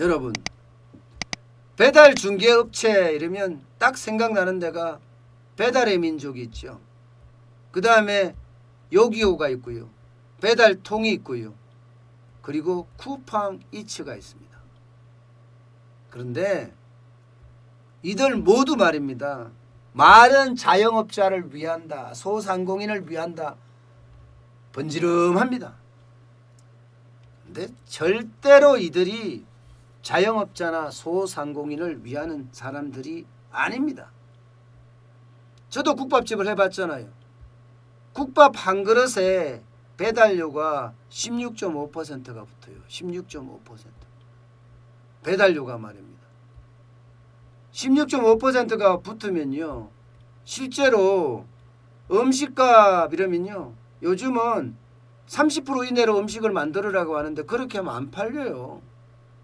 여러분, 배달 중개업체 이러면 딱 생각나는 데가 배달의 민족이 있죠. 그 다음에 요기요가 있고요. 배달통이 있고요. 그리고 쿠팡이츠가 있습니다. 그런데 이들 모두 말입니다. 말은 자영업자를 위한다. 소상공인을 위한다. 번지름합니다. 근데 절대로 이들이 자영업자나 소상공인을 위하는 사람들이 아닙니다. 저도 국밥집을 해봤잖아요. 국밥 한 그릇에 배달료가 16.5%가 붙어요. 16.5%. 배달료가 말입니다. 16.5%가 붙으면요. 실제로 음식값 이러면요. 요즘은 30% 이내로 음식을 만들으라고 하는데 그렇게 하면 안 팔려요.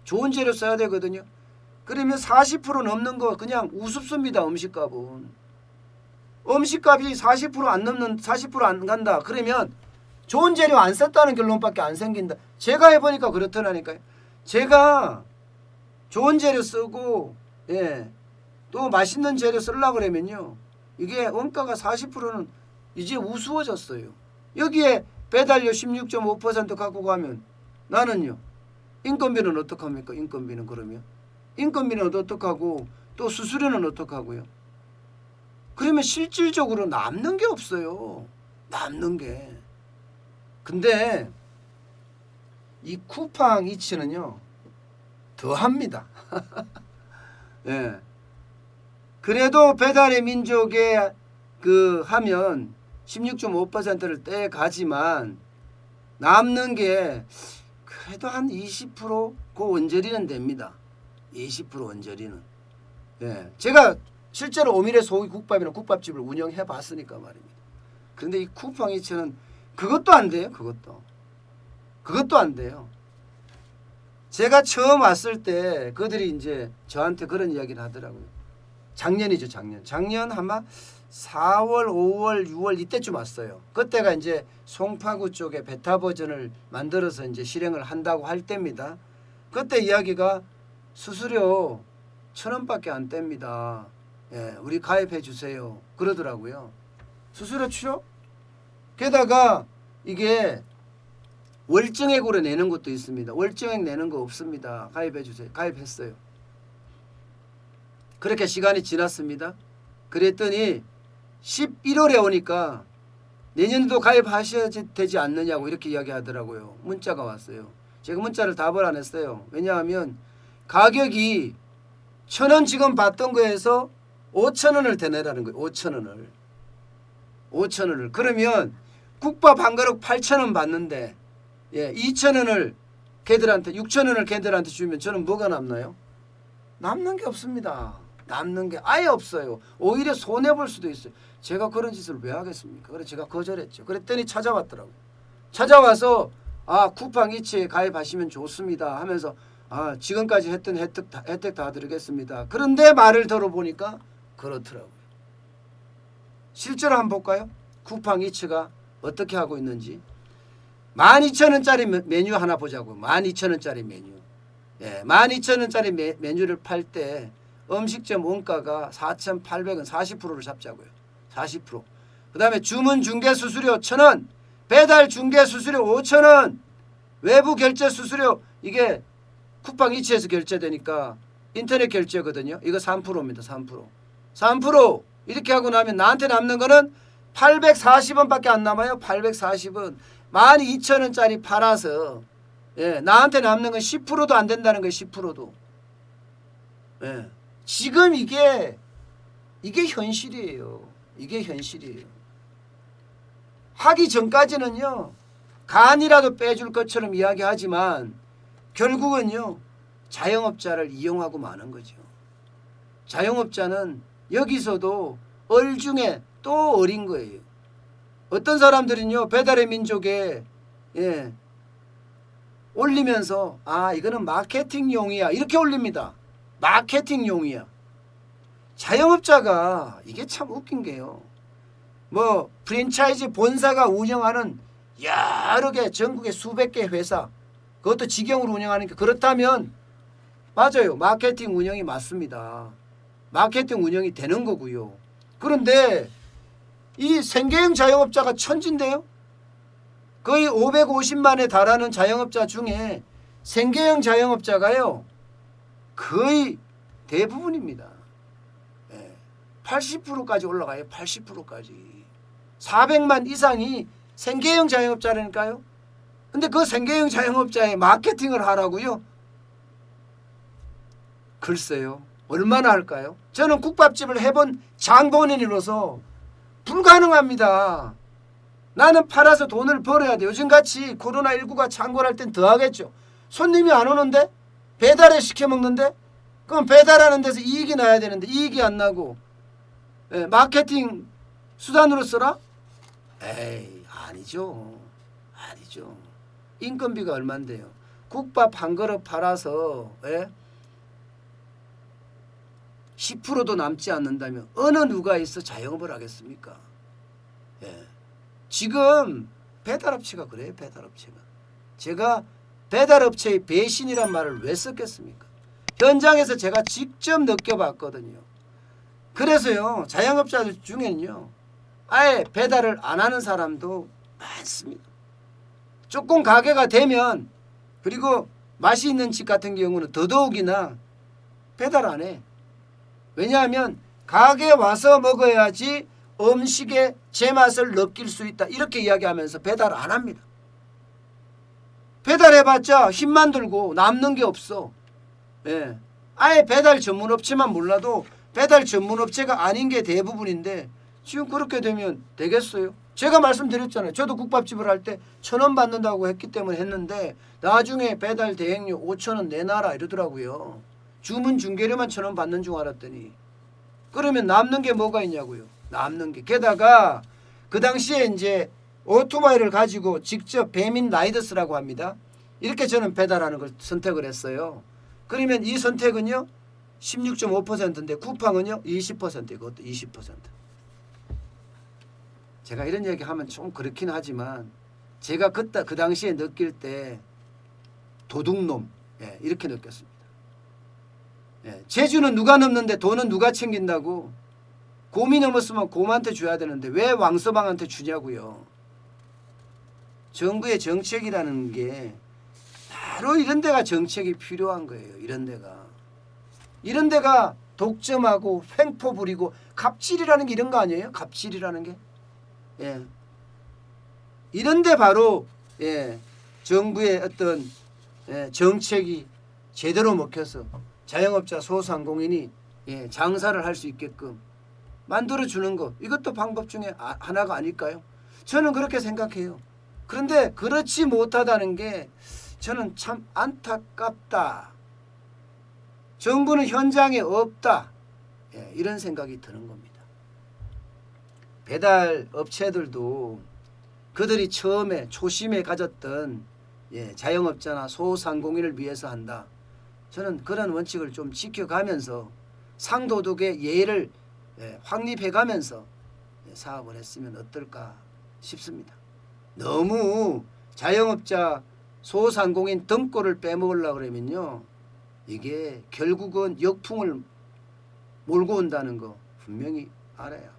좋은 재료 써야 되거든요. 그러면 40% 넘는 거 그냥 우습습니다. 음식값은. 음식값이 40% 안 넘는 40% 안 간다. 그러면 좋은 재료 안 썼다는 결론밖에 안 생긴다. 제가 해보니까 그렇더라니까요. 제가 좋은 재료 쓰고 또 맛있는 재료 쓰려고 그러면요. 이게 원가가 40%는 이제 우스워졌어요. 여기에 배달료 16.5% 갖고 가면 나는요. 인건비는 어떡합니까? 인건비는 그러면. 인건비는 어떡하고 또 수수료는 어떡하고요? 그러면 실질적으로 남는 게 없어요. 남는 게. 근데 이 쿠팡이츠는요. 더합니다. 예. 그래도 배달의 민족에 하면 16.5%를 떼가지만 남는 게 그래도 한 20% 그 언저리는 됩니다. 20% 언저리는. 예. 제가 실제로 오미래 소고기 국밥이나 국밥집을 운영해 봤으니까 말입니다. 그런데 이 쿠팡이츠는 그것도 안 돼요. 그것도 안 돼요. 제가 처음 왔을 때 그들이 이제 저한테 그런 이야기를 하더라고요. 작년이죠, 작년. 작년 아마 4월, 5월, 6월 이때쯤 왔어요. 그때가 이제 송파구 쪽에 베타 버전을 만들어서 이제 실행을 한다고 할 때입니다. 그때 이야기가 수수료 1,000원밖에 안 뗍니다. 예, 우리 가입해 주세요. 그러더라고요. 수수료 추려? 게다가 이게 월정액으로 내는 것도 있습니다. 월정액 내는 거 없습니다. 가입해 주세요. 가입했어요. 그렇게 시간이 지났습니다. 그랬더니 11월에 오니까 내년도 가입하셔야 되지 않느냐고 이렇게 이야기하더라고요. 문자가 왔어요. 제가 문자를 답을 안 했어요. 왜냐하면 가격이 1,000원 지금 받던 거에서 5,000원을 더 내라는 거예요. 5,000원을. 그러면 국밥 한 그릇 8,000원 받는데 2,000원을 걔들한테 6,000원을 걔들한테 주면 저는 뭐가 남나요? 남는 게 없습니다. 남는 게 아예 없어요. 오히려 손해볼 수도 있어요. 제가 그런 짓을 왜 하겠습니까? 그래서 제가 거절했죠. 그랬더니 찾아왔더라고요. 찾아와서 쿠팡이츠에 가입하시면 좋습니다 하면서 지금까지 했던 혜택 다 드리겠습니다. 그런데 말을 들어보니까 그렇더라고요. 실제로 한번 볼까요? 쿠팡이츠가 어떻게 하고 있는지. 12,000원짜리 메뉴 하나 보자고요. 12,000원짜리 메뉴. 12,000원짜리 메뉴를 팔 때 음식점 원가가 4,800원 40%를 잡자고요. 40%. 그 다음에 주문 중개 수수료 1,000원, 배달 중개 수수료 5,000원, 외부 결제 수수료 이게 쿠팡이츠에서 결제되니까 인터넷 결제거든요. 이거 3%입니다. 3% 이렇게 하고 나면 나한테 남는 거는 840원밖에 안 남아요. 840원. 12,000원짜리 팔아서 나한테 남는 건 10%도 안 된다는 거예요. 10%도. 지금 이게 현실이에요. 이게 현실이에요. 하기 전까지는요. 간이라도 빼줄 것처럼 이야기하지만 결국은요. 자영업자를 이용하고 마는 거죠. 자영업자는 여기서도 얼중에 또 어린 거예요. 어떤 사람들은요. 배달의 민족에 올리면서 이거는 마케팅용이야 이렇게 올립니다. 마케팅용이야. 자영업자가 이게 참 웃긴 게요. 뭐 프랜차이즈 본사가 운영하는 여러 개 전국의 수백 개 회사 그것도 직영으로 운영하니까 그렇다면 맞아요. 마케팅 운영이 맞습니다. 마케팅 운영이 되는 거고요. 그런데 이 생계형 자영업자가 천진데요. 거의 550만에 달하는 자영업자 중에 생계형 자영업자가요. 거의 대부분입니다. 80%까지 올라가요. 80%까지. 400만 이상이 생계형 자영업자라니까요. 근데 그 생계형 자영업자의 마케팅을 하라고요? 글쎄요. 얼마나 할까요? 저는 국밥집을 해본 장본인으로서 불가능합니다. 나는 팔아서 돈을 벌어야 돼. 요즘같이 코로나19가 창궐할 땐 더 하겠죠. 손님이 안 오는데? 배달에 시켜 먹는데? 그럼 배달하는 데서 이익이 나야 되는데 이익이 안 나고 마케팅 수단으로 써라? 에이, 아니죠. 아니죠. 인건비가 얼만데요. 국밥 한 그릇 팔아서 10%도 남지 않는다면 어느 누가 있어 자영업을 하겠습니까? 지금 배달업체가 그래요. 배달업체가. 제가 배달업체의 배신이란 말을 왜 썼겠습니까? 현장에서 제가 직접 느껴봤거든요. 그래서요. 자영업자들 중에는요. 아예 배달을 안 하는 사람도 많습니다. 조금 가게가 되면 그리고 맛이 있는 집 같은 경우는 더더욱이나 배달 안 해. 왜냐하면 가게에 와서 먹어야지 음식의 제맛을 느낄 수 있다. 이렇게 이야기하면서 배달 안 합니다. 배달해봤자 힘만 들고 남는 게 없어. 아예 배달 전문업체만 몰라도 배달 전문업체가 아닌 게 대부분인데 지금 그렇게 되면 되겠어요? 제가 말씀드렸잖아요. 저도 국밥집을 할 때 1,000원 받는다고 했기 때문에 했는데 나중에 배달 대행료 5,000원 내놔라 이러더라고요. 주문 중개료만 1,000원 받는 줄 알았더니 그러면 남는 게 뭐가 있냐고요. 남는 게. 게다가 그 당시에 이제 오토바이를 가지고 직접 배민 라이더스라고 합니다. 이렇게 저는 배달하는 걸 선택을 했어요. 그러면 이 선택은요. 16.5%인데 쿠팡은요. 20%. 그것도 20%. 제가 이런 얘기하면 좀 그렇긴 하지만 제가 그 당시에 느낄 때 도둑놈 이렇게 느꼈습니다. 재주는 누가 넘는데 돈은 누가 챙긴다고. 곰이 넘었으면 곰한테 줘야 되는데 왜 왕서방한테 주냐고요. 정부의 정책이라는 게 바로 이런 데가 정책이 필요한 거예요. 이런 데가 독점하고 횡포 부리고 갑질이라는 게 이런 거 아니에요? 갑질이라는 게. 이런 데 바로 정부의 어떤 정책이 제대로 먹혀서 자영업자 소상공인이 장사를 할 수 있게끔 만들어주는 것. 이것도 방법 중에 하나가 아닐까요? 저는 그렇게 생각해요. 그런데 그렇지 못하다는 게 저는 참 안타깝다. 정부는 현장에 없다. 이런 생각이 드는 겁니다. 배달 업체들도 그들이 처음에 초심에 가졌던 자영업자나 소상공인을 위해서 한다. 저는 그런 원칙을 좀 지켜가면서 상도덕의 예를 확립해가면서 사업을 했으면 어떨까 싶습니다. 너무 자영업자 소상공인 등골을 빼먹으려고 그러면요. 이게 결국은 역풍을 몰고 온다는 거 분명히 알아요.